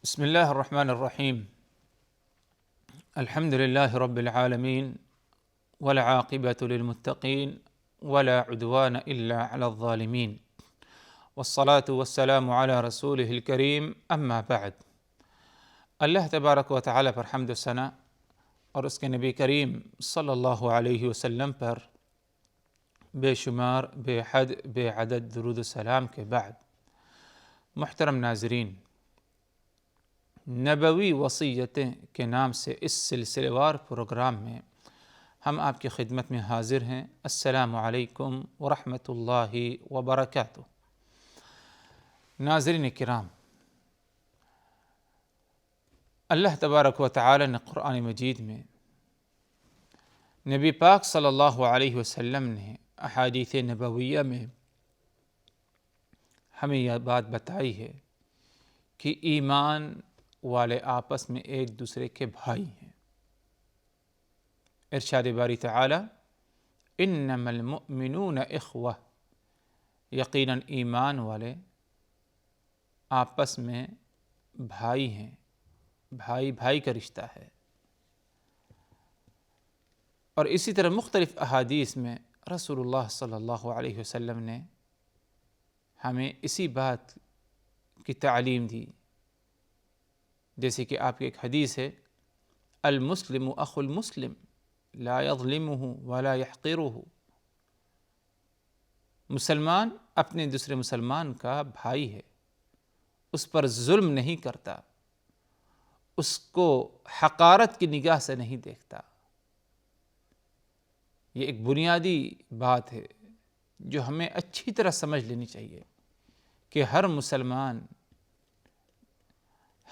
بسم الله الرحمن الرحيم. الحمد لله رب العالمين والعاقبة للمتقين ولا عدوان إلا على الظالمين والصلاة والسلام على رسوله الكريم اما بعد. اللہ تبارک و تعالیٰ پر حمد و ثنا اور اس کے نبی کریم صلی اللہ علیہ وسلم پر بے شمار بے حد بے عدد درود و سلام کے بعد، محترم ناظرین، نبوی وصیتیں کے نام سے اس سلسلے وار پروگرام میں ہم آپ کی خدمت میں حاضر ہیں۔ السلام علیکم ورحمۃ اللہ وبرکاتہ۔ ناظرین کرام، اللہ تبارک و تعالی نے قرآن مجید میں نبی پاک صلی اللہ علیہ وسلم نے احادیث نبویہ میں ہمیں یہ بات بتائی ہے کہ ایمان والے آپس میں ایک دوسرے کے بھائی ہیں۔ ارشاد باری تعالی، انما المؤمنون اخوہ، یقیناً ایمان والے آپس میں بھائی ہیں، بھائی بھائی کا رشتہ ہے۔ اور اسی طرح مختلف احادیث میں رسول اللہ صلی اللہ علیہ وسلم نے ہمیں اسی بات کی تعلیم دی، جیسے کہ آپ کی ایک حدیث ہے، المسلم اخو المسلم لا یظلمہ ولا یحقرہ، مسلمان اپنے دوسرے مسلمان کا بھائی ہے، اس پر ظلم نہیں کرتا، اس کو حقارت کی نگاہ سے نہیں دیکھتا۔ یہ ایک بنیادی بات ہے جو ہمیں اچھی طرح سمجھ لینی چاہیے کہ ہر مسلمان،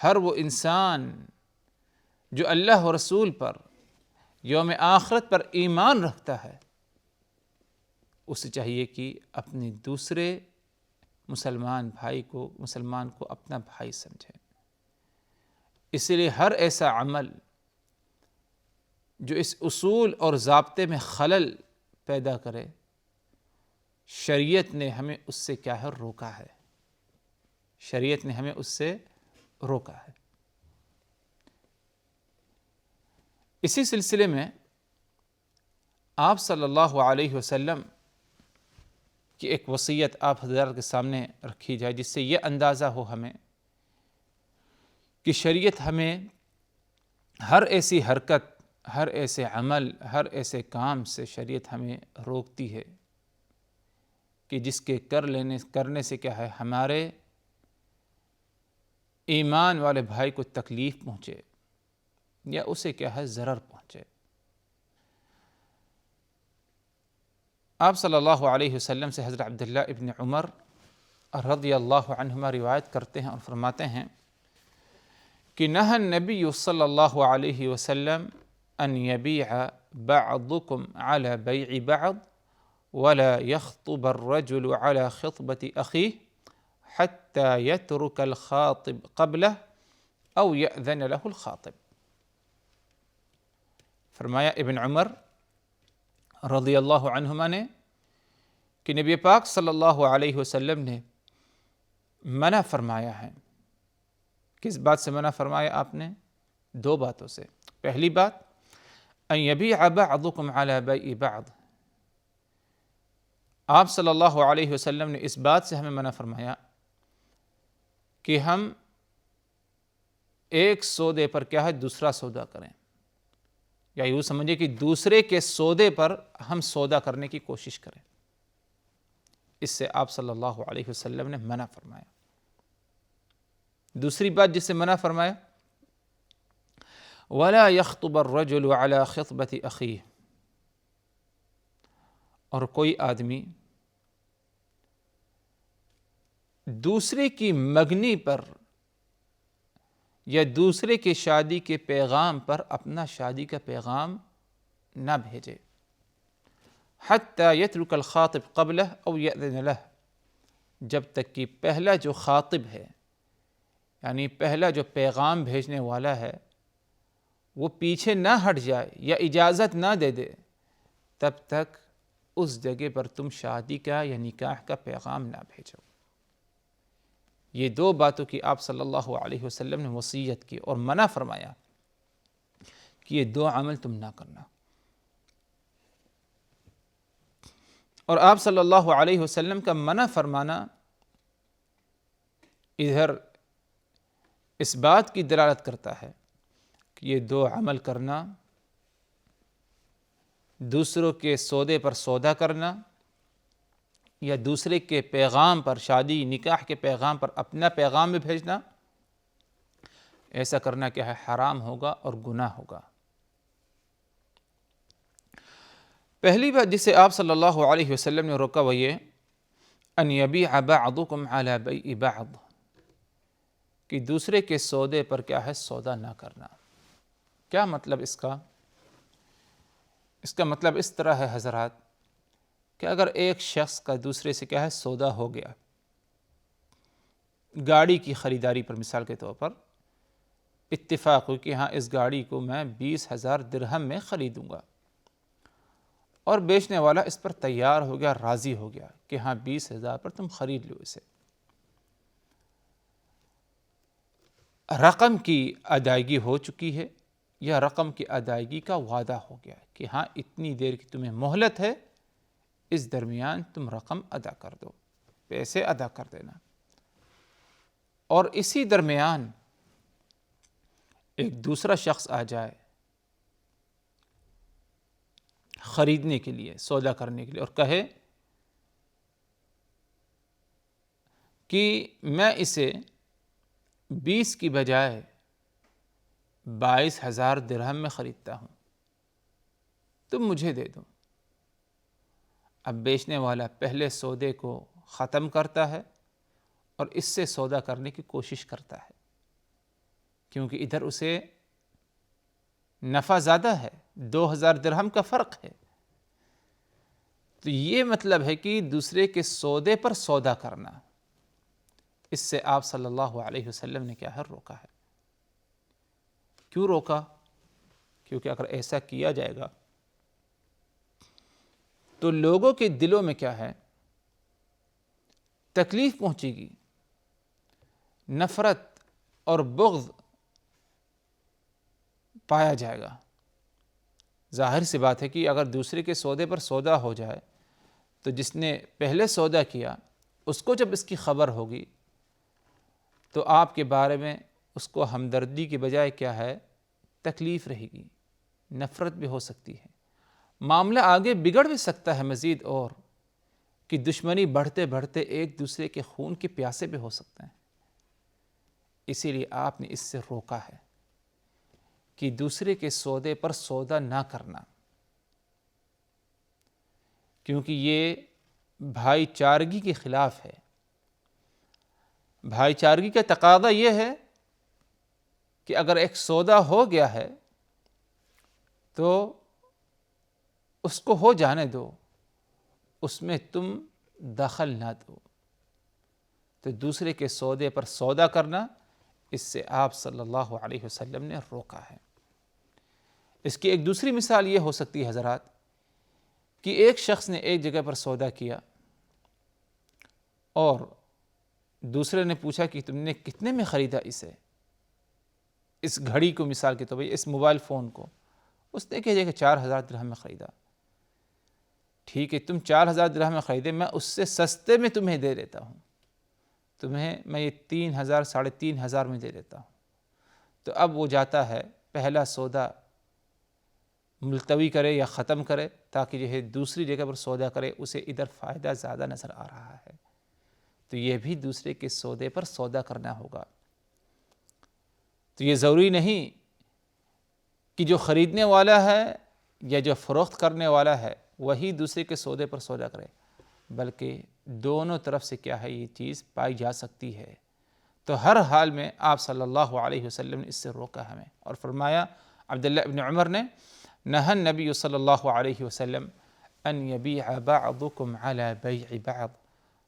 ہر وہ انسان جو اللہ و رسول پر، یوم آخرت پر ایمان رکھتا ہے، اسے چاہیے کہ اپنے دوسرے مسلمان کو اپنا بھائی سمجھے۔ اس لیے ہر ایسا عمل جو اس اصول اور ضابطے میں خلل پیدا کرے، شریعت نے ہمیں اس سے کیا ہے، روکا ہے۔ شریعت نے ہمیں اس سے روکا ہے۔ اسی سلسلے میں آپ صلی اللہ علیہ وسلم کی ایک وصیت آپ حضرات کے سامنے رکھی جائے، جس سے یہ اندازہ ہو ہمیں کہ شریعت ہمیں ہر ایسی حرکت، ہر ایسے عمل، ہر ایسے کام سے شریعت ہمیں روکتی ہے کہ جس کے کرنے سے کیا ہے، ہمارے ایمان والے بھائی کو تکلیف پہنچے یا اسے کیا ہے، ضرر پہنچے۔ آپ صلی اللہ علیہ وسلم سے حضرت عبداللہ ابن عمر رضی اللہ عنہما روایت کرتے ہیں اور فرماتے ہیں کہ نہى النبی صلی اللہ علیہ وسلم ان یبیع بعضکم علی بیع بعض ولا یخطب الرجل علی خطبة اخیہ حتی یترک الخاطب قبلہ او یأذن له الخاطب۔ فرمایا ابن عمر رضی اللہ عنہما نے کہ نبی پاک صلی اللہ علیہ وسلم نے منع فرمایا ہے۔ کس بات سے منع فرمایا آپ نے؟ دو باتوں سے۔ پہلی بات، ان یبیع بعضکم علی بیع بعض، آپ صلی اللہ علیہ وسلم نے اس بات سے ہمیں منع فرمایا کہ ہم ایک سودے پر کیا ہے، دوسرا سودا کریں، یا یوں سمجھے کہ دوسرے کے سودے پر ہم سودا کرنے کی کوشش کریں۔ اس سے آپ صلی اللہ علیہ وسلم نے منع فرمایا۔ دوسری بات جس سے منع فرمایا، وَلَا يَخْطُبَ الرَّجُلُ عَلَى خِطْبَةِ أَخِيهِ، اور کوئی آدمی دوسرے کی مگنی پر یا دوسرے کے شادی کے پیغام پر اپنا شادی کا پیغام نہ بھیجے، حتی یترک الخاطب قبلہ او یأذن لہ، جب تک کہ پہلا جو خاطب ہے، یعنی پہلا جو پیغام بھیجنے والا ہے، وہ پیچھے نہ ہٹ جائے یا اجازت نہ دے دے، تب تک اس جگہ پر تم شادی کا یا نکاح کا پیغام نہ بھیجو۔ یہ دو باتوں کی آپ صلی اللہ علیہ وسلم نے وصیت کی اور منع فرمایا کہ یہ دو عمل تم نہ کرنا. اور آپ صلی اللہ علیہ وسلم کا منع فرمانا ادھر اس بات کی دلالت کرتا ہے کہ یہ دو عمل کرنا، دوسروں کے سودے پر سودا کرنا یا دوسرے کے پیغام پر، شادی نکاح کے پیغام پر اپنا پیغام بھی بھیجنا، ایسا کرنا کیا ہے؟ حرام ہوگا اور گناہ ہوگا. پہلی بات جسے آپ صلی اللہ علیہ وسلم نے روکا وہ یہ ان یبیع بعضکم علی بیع بعض، کہ دوسرے کے سودے پر کیا ہے؟ سودا نہ کرنا. کیا مطلب اس کا؟ اس کا مطلب اس طرح ہے حضرات کہ اگر ایک شخص کا دوسرے سے کیا ہے؟ سودا ہو گیا، گاڑی کی خریداری پر مثال کے طور پر اتفاق ہو کہ ہاں اس گاڑی کو میں 20,000 درہم میں خریدوں گا، اور بیچنے والا اس پر تیار ہو گیا، راضی ہو گیا کہ ہاں 20,000 پر تم خرید لو اسے. رقم کی ادائیگی ہو چکی ہے یا رقم کی ادائیگی کا وعدہ ہو گیا کہ ہاں اتنی دیر کی تمہیں مہلت ہے، اس درمیان تم رقم ادا کر دو، پیسے ادا کر دینا. اور اسی درمیان ایک دوسرا شخص آ جائے خریدنے کے لیے، سودا کرنے کے لیے، اور کہے کہ میں اسے 20 کی بجائے 22,000 درہم میں خریدتا ہوں، تم مجھے دے دو. اب بیچنے والا پہلے سودے کو ختم کرتا ہے اور اس سے سودا کرنے کی کوشش کرتا ہے، کیونکہ ادھر اسے نفع زیادہ ہے، 2,000 درہم کا فرق ہے. تو یہ مطلب ہے کہ دوسرے کے سودے پر سودا کرنا، اس سے آپ صلی اللہ علیہ وسلم نے کیا ہے؟ روکا ہے. کیوں روکا؟ کیونکہ اگر ایسا کیا جائے گا تو لوگوں کے دلوں میں کیا ہے؟ تکلیف پہنچے گی، نفرت اور بغض پایا جائے گا. ظاہر سی بات ہے کہ اگر دوسرے کے سودے پر سودا ہو جائے تو جس نے پہلے سودا کیا اس کو جب اس کی خبر ہوگی تو آپ کے بارے میں اس کو ہمدردی کے بجائے کیا ہے؟ تکلیف رہے گی، نفرت بھی ہو سکتی ہے، معاملہ آگے بگڑ بھی سکتا ہے مزید، اور کہ دشمنی بڑھتے بڑھتے ایک دوسرے کے خون کے پیاسے بھی ہو سکتے ہیں. اسی لیے آپ نے اس سے روکا ہے کہ دوسرے کے سودے پر سودا نہ کرنا، کیونکہ یہ بھائی چارگی کے خلاف ہے. بھائی چارگی کا تقاضا یہ ہے کہ اگر ایک سودا ہو گیا ہے تو اس کو ہو جانے دو، اس میں تم دخل نہ دو. تو دوسرے کے سودے پر سودا کرنا، اس سے آپ صلی اللہ علیہ وسلم نے روکا ہے. اس کی ایک دوسری مثال یہ ہو سکتی ہے حضرات کہ ایک شخص نے ایک جگہ پر سودا کیا اور دوسرے نے پوچھا کہ تم نے کتنے میں خریدا اسے، اس گھڑی کو مثال کے طور پر، اس موبائل فون کو. اس نے کہا کہ 4,000 درہم میں خریدا. ٹھیک ہے، تم 4,000 درہم میں خریدے، میں اس سے سستے میں تمہیں دے دیتا ہوں، تمہیں میں یہ 3,000 3,500 میں دے دیتا ہوں. تو اب وہ جاتا ہے پہلا سودا ملتوی کرے یا ختم کرے تاکہ جو ہے دوسری جگہ پر سودا کرے، اسے ادھر فائدہ زیادہ نظر آ رہا ہے. تو یہ بھی دوسرے کے سودے پر سودا کرنا ہوگا. تو یہ ضروری نہیں کہ جو خریدنے والا ہے یا جو فروخت کرنے والا ہے وہی دوسرے کے سودے پر سودا کرے، بلکہ دونوں طرف سے کیا ہے یہ چیز پائی جا سکتی ہے. تو ہر حال میں آپ صلی اللہ علیہ وسلم نے اس سے روکا ہمیں، اور فرمایا عبداللہ ابن عمر نے، نہى النبی صلی اللہ علیہ وسلم ان یبیع بعضکم علی بیع بعض.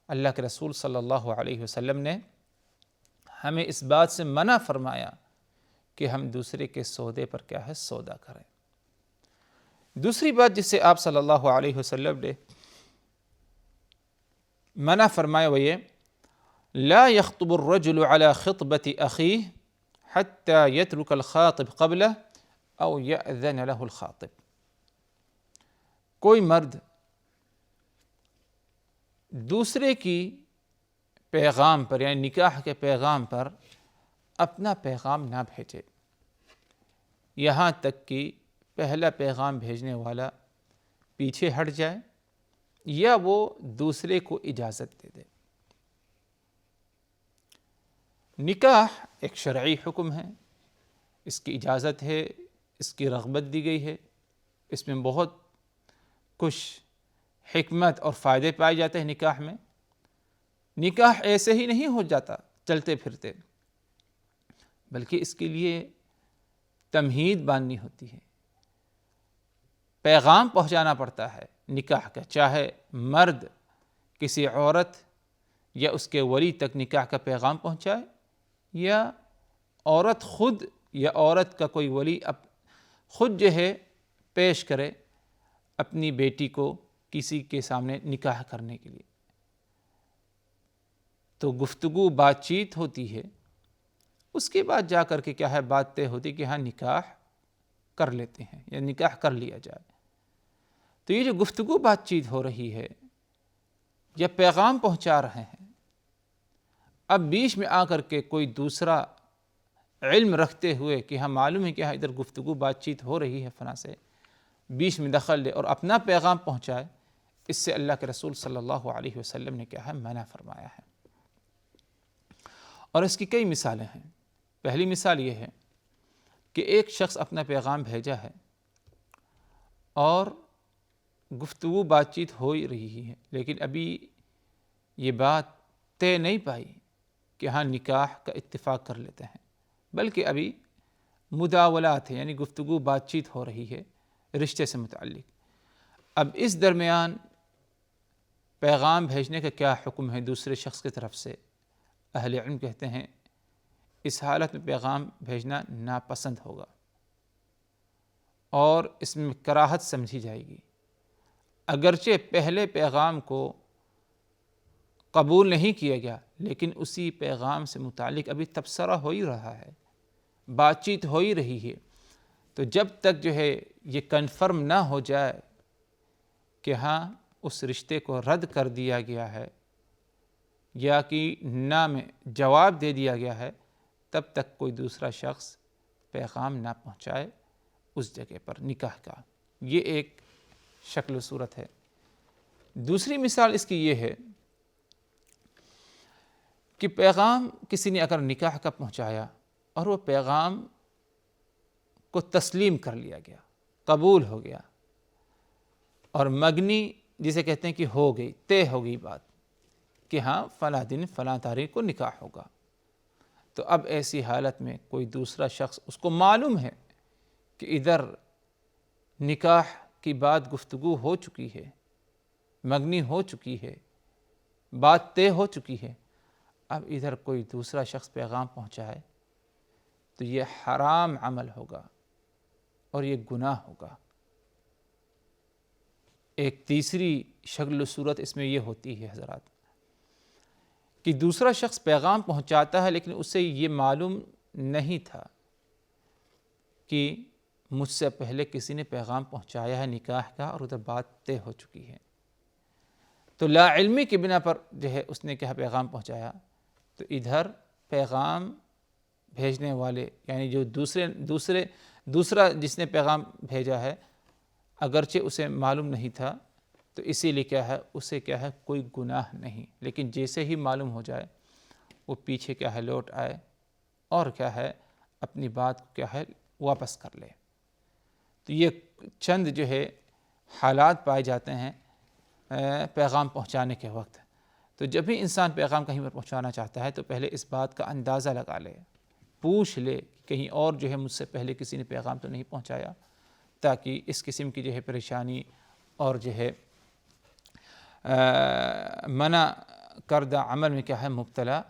اللہ کے رسول صلی اللہ علیہ وسلم نے ہمیں اس بات سے منع فرمایا کہ ہم دوسرے کے سودے پر کیا ہے؟ سودا کریں. دوسری بات جس سے آپ صلی اللہ علیہ وسلم نے منع فرمایا وہ یہ لا يخطب الرجل على خطبة أخيه حتى يترك الخاطب قبله أو يأذن له الخاطب. کوئی مرد دوسرے کی پیغام پر یعنی نکاح کے پیغام پر اپنا پیغام نہ بھیجے یہاں تک کہ پہلا پیغام بھیجنے والا پیچھے ہٹ جائے یا وہ دوسرے کو اجازت دے دے۔ نکاح ایک شرعی حکم ہے، اس کی اجازت ہے، اس کی رغبت دی گئی ہے، اس میں بہت کچھ حکمت اور فائدے پائے جاتے ہیں نکاح میں۔ نکاح ایسے ہی نہیں ہو جاتا چلتے پھرتے، بلکہ اس کے لیے تمہید باندھنی ہوتی ہے، پیغام پہنچانا پڑتا ہے نکاح کا، چاہے مرد کسی عورت یا اس کے ولی تک نکاح کا پیغام پہنچائے یا عورت خود یا عورت کا کوئی ولی خود جو ہے پیش کرے اپنی بیٹی کو کسی کے سامنے نکاح کرنے کے لیے۔ تو گفتگو بات چیت ہوتی ہے، اس کے بعد جا کر کے کیا ہے بات طے ہوتی کہ ہاں نکاح کر لیتے ہیں یا نکاح کر لیا جائے۔ تو یہ جو گفتگو بات چیت ہو رہی ہے یا پیغام پہنچا رہے ہیں، اب بیچ میں آ کر کے کوئی دوسرا علم رکھتے ہوئے کہ ہاں معلوم ہے کہ ہاں ادھر گفتگو بات چیت ہو رہی ہے فلاں سے، بیچ میں دخل لے اور اپنا پیغام پہنچائے، اس سے اللہ کے رسول صلی اللہ علیہ وسلم نے کیا ہے منع فرمایا ہے۔ اور اس کی کئی مثالیں ہیں۔ پہلی مثال یہ ہے کہ ایک شخص اپنا پیغام بھیجا ہے اور گفتگو بات چیت ہو ہی رہی ہے، لیکن ابھی یہ بات طے نہیں پائی کہ ہاں نکاح کا اتفاق کر لیتے ہیں، بلکہ ابھی مداولات ہیں، یعنی گفتگو بات چیت ہو رہی ہے رشتے سے متعلق۔ اب اس درمیان پیغام بھیجنے کا کیا حکم ہے دوسرے شخص کی طرف سے؟ اہل علم کہتے ہیں اس حالت میں پیغام بھیجنا ناپسند ہوگا اور اس میں کراہت سمجھی جائے گی، اگرچہ پہلے پیغام کو قبول نہیں کیا گیا لیکن اسی پیغام سے متعلق ابھی تبصرہ ہو ہی رہا ہے، بات چیت ہو ہی رہی ہے۔ تو جب تک جو ہے یہ کنفرم نہ ہو جائے کہ ہاں اس رشتے کو رد کر دیا گیا ہے یا کہ نہ میں جواب دے دیا گیا ہے، تب تک کوئی دوسرا شخص پیغام نہ پہنچائے اس جگہ پر نکاح کا۔ یہ ایک شکل و صورت ہے۔ دوسری مثال اس کی یہ ہے کہ پیغام کسی نے اگر نکاح کا پہنچایا اور وہ پیغام کو تسلیم کر لیا گیا، قبول ہو گیا، اور مگنی جسے کہتے ہیں کہ ہو گئی، طے ہو گئی بات کہ ہاں فلاں دن فلاں تاریخ کو نکاح ہوگا، تو اب ایسی حالت میں کوئی دوسرا شخص اس کو معلوم ہے کہ ادھر نکاح کی بات گفتگو ہو چکی ہے، مگنی ہو چکی ہے، بات طے ہو چکی ہے، اب ادھر کوئی دوسرا شخص پیغام پہنچائے تو یہ حرام عمل ہوگا اور یہ گناہ ہوگا۔ ایک تیسری شکل و صورت اس میں یہ ہوتی ہے حضرات کہ دوسرا شخص پیغام پہنچاتا ہے لیکن اسے یہ معلوم نہیں تھا کہ مجھ سے پہلے کسی نے پیغام پہنچایا ہے نکاح کا اور ادھر بات طے ہو چکی ہے، تو لا علمی کی بنا پر جو ہے اس نے کیا پیغام پہنچایا، تو ادھر پیغام بھیجنے والے یعنی جو دوسرا جس نے پیغام بھیجا ہے اگرچہ اسے معلوم نہیں تھا تو اسی لیے کیا ہے اسے کیا ہے کوئی گناہ نہیں، لیکن جیسے ہی معلوم ہو جائے وہ پیچھے کیا ہے لوٹ آئے اور کیا ہے اپنی بات کو کیا ہے واپس کر لے۔ تو یہ چند جو ہے حالات پائے جاتے ہیں پیغام پہنچانے کے وقت۔ تو جب بھی انسان پیغام کہیں پر پہنچانا چاہتا ہے تو پہلے اس بات کا اندازہ لگا لے، پوچھ لے کہیں اور جو ہے مجھ سے پہلے کسی نے پیغام تو نہیں پہنچایا، تاکہ اس قسم کی جو ہے پریشانی اور جو ہے منع کردہ عمل میں کیا ہے مبتلا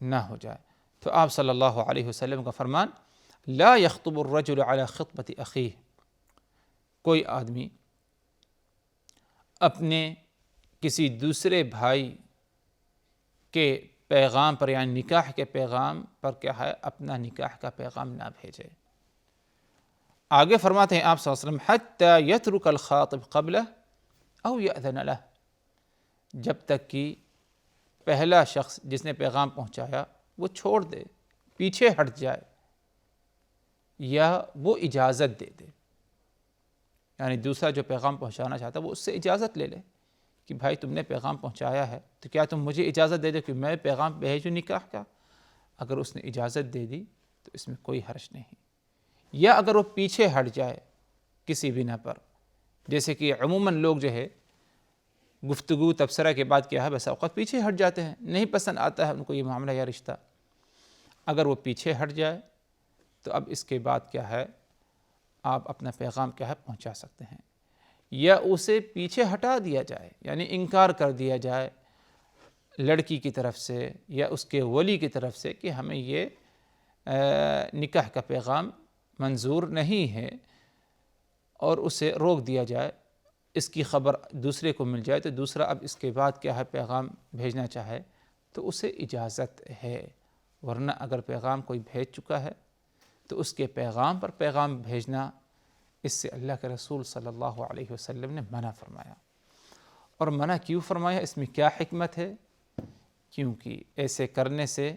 نہ ہو جائے۔ تو آپ صلی اللہ علیہ وسلم کا فرمان لا يخطب الرجل على خطبة اخیہ، کوئی آدمی اپنے کسی دوسرے بھائی کے پیغام پر یعنی نکاح کے پیغام پر کیا ہے اپنا نکاح کا پیغام نہ بھیجے۔ آگے فرماتے ہیں آپ صلی اللہ علیہ وسلم حتی یترک الخاطب قبلہ او یأذن لہ، جب تک کہ پہلا شخص جس نے پیغام پہنچایا وہ چھوڑ دے، پیچھے ہٹ جائے یا وہ اجازت دے دے، یعنی دوسرا جو پیغام پہنچانا چاہتا ہے وہ اس سے اجازت لے لے کہ بھائی تم نے پیغام پہنچایا ہے تو کیا تم مجھے اجازت دے دو کہ میں پیغام بھیجوں نکاح کا؟ اگر اس نے اجازت دے دی تو اس میں کوئی حرج نہیں، یا اگر وہ پیچھے ہٹ جائے کسی بنا پر، جیسے کہ عموماً لوگ جو ہے گفتگو تبصرہ کے بعد کیا ہے بس اوقات پیچھے ہٹ جاتے ہیں، نہیں پسند آتا ہے ان کو یہ معاملہ یا رشتہ، اگر وہ پیچھے ہٹ جائے تو اب اس کے بعد کیا ہے آپ اپنا پیغام کیا ہے پہنچا سکتے ہیں، یا اسے پیچھے ہٹا دیا جائے یعنی انکار کر دیا جائے لڑکی کی طرف سے یا اس کے ولی کی طرف سے کہ ہمیں یہ نکاح کا پیغام منظور نہیں ہے، اور اسے روک دیا جائے، اس کی خبر دوسرے کو مل جائے تو دوسرا اب اس کے بعد کیا ہے پیغام بھیجنا چاہے تو اسے اجازت ہے، ورنہ اگر پیغام کوئی بھیج چکا ہے تو اس کے پیغام پر پیغام بھیجنا اس سے اللہ کے رسول صلی اللہ علیہ وسلم نے منع فرمایا۔ اور منع کیوں فرمایا، اس میں کیا حکمت ہے؟ کیونکہ ایسے کرنے سے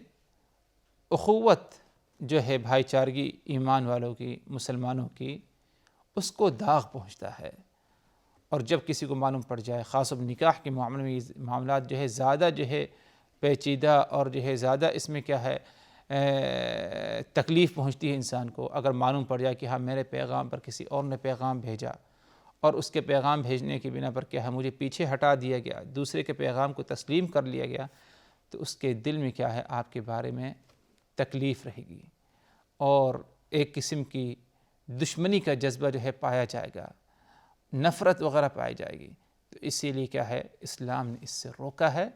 اخوت جو ہے بھائی چارگی ایمان والوں کی مسلمانوں کی اس کو داغ پہنچتا ہے، اور جب کسی کو معلوم پڑ جائے خاص نکاح کے معاملے میں معاملات جو ہے زیادہ جو ہے پیچیدہ اور جو ہے زیادہ اس میں کیا ہے تکلیف پہنچتی ہے انسان کو، اگر معلوم پڑ جائے کہ ہاں میرے پیغام پر کسی اور نے پیغام بھیجا اور اس کے پیغام بھیجنے کی بنا پر کیا ہے مجھے پیچھے ہٹا دیا گیا، دوسرے کے پیغام کو تسلیم کر لیا گیا، تو اس کے دل میں کیا ہے آپ کے بارے میں تکلیف رہے گی اور ایک قسم کی دشمنی کا جذبہ جو ہے پایا جائے گا، نفرت وغیرہ پائی جائے گی۔ تو اسی لیے کیا ہے اسلام نے اس سے روکا ہے،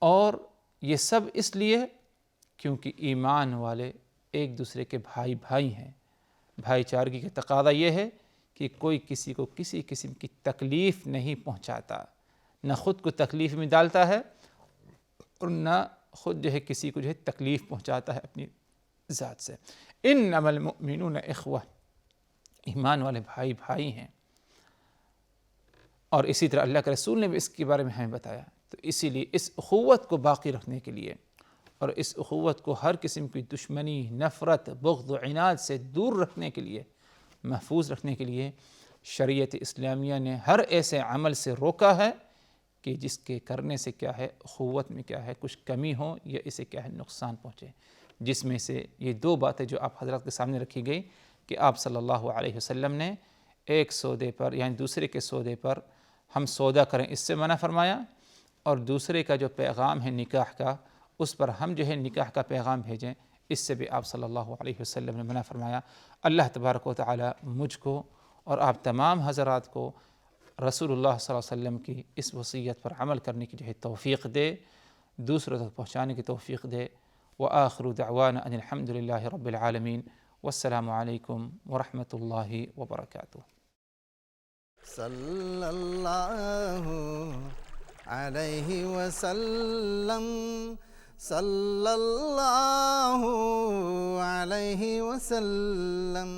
اور یہ سب اس لیے کیونکہ ایمان والے ایک دوسرے کے بھائی بھائی ہیں، بھائی چارگی کا تقاضا یہ ہے کہ کوئی کسی کو کسی قسم کی تکلیف نہیں پہنچاتا، نہ خود کو تکلیف میں ڈالتا ہے اور نہ خود جو ہے کسی کو جو ہے تکلیف پہنچاتا ہے اپنی ذات سے۔ انما المؤمنون اخوہ، ایمان والے بھائی بھائی ہیں، اور اسی طرح اللہ کے رسول نے بھی اس کے بارے میں ہمیں بتایا۔ تو اسی لیے اس اخوت کو باقی رکھنے کے لیے اور اس اخوت کو ہر قسم کی دشمنی، نفرت، بغض و عناد سے دور رکھنے کے لیے، محفوظ رکھنے کے لیے شریعت اسلامیہ نے ہر ایسے عمل سے روکا ہے کہ جس کے کرنے سے کیا ہے اخوت میں کیا ہے کچھ کمی ہو یا اسے کیا ہے نقصان پہنچے، جس میں سے یہ دو باتیں جو آپ حضرات کے سامنے رکھی گئی کہ آپ صلی اللہ علیہ وسلم نے ایک سودے پر یعنی دوسرے کے سودے پر ہم سودا کریں اس سے منع فرمایا، اور دوسرے کا جو پیغام ہے نکاح کا اس پر ہم جو ہے نکاح کا پیغام بھیجیں، اس سے بھی آپ صلی اللہ علیہ وسلم نے منع فرمایا۔ اللہ تبارک و تعالی مجھ کو اور آپ تمام حضرات کو رسول اللہ صلی اللہ علیہ وسلم کی اس وصیت پر عمل کرنے کی جو ہے توفیق دے، دوسروں تک پہنچانے کی توفیق دے۔ وآخر دعوانا ان الحمد للہ رب العالمین، والسلام علیکم ورحمۃ اللہ وبرکاتہ۔ صلی اللہ علیہ وسلم، صلی اللہ علیہ وسلم۔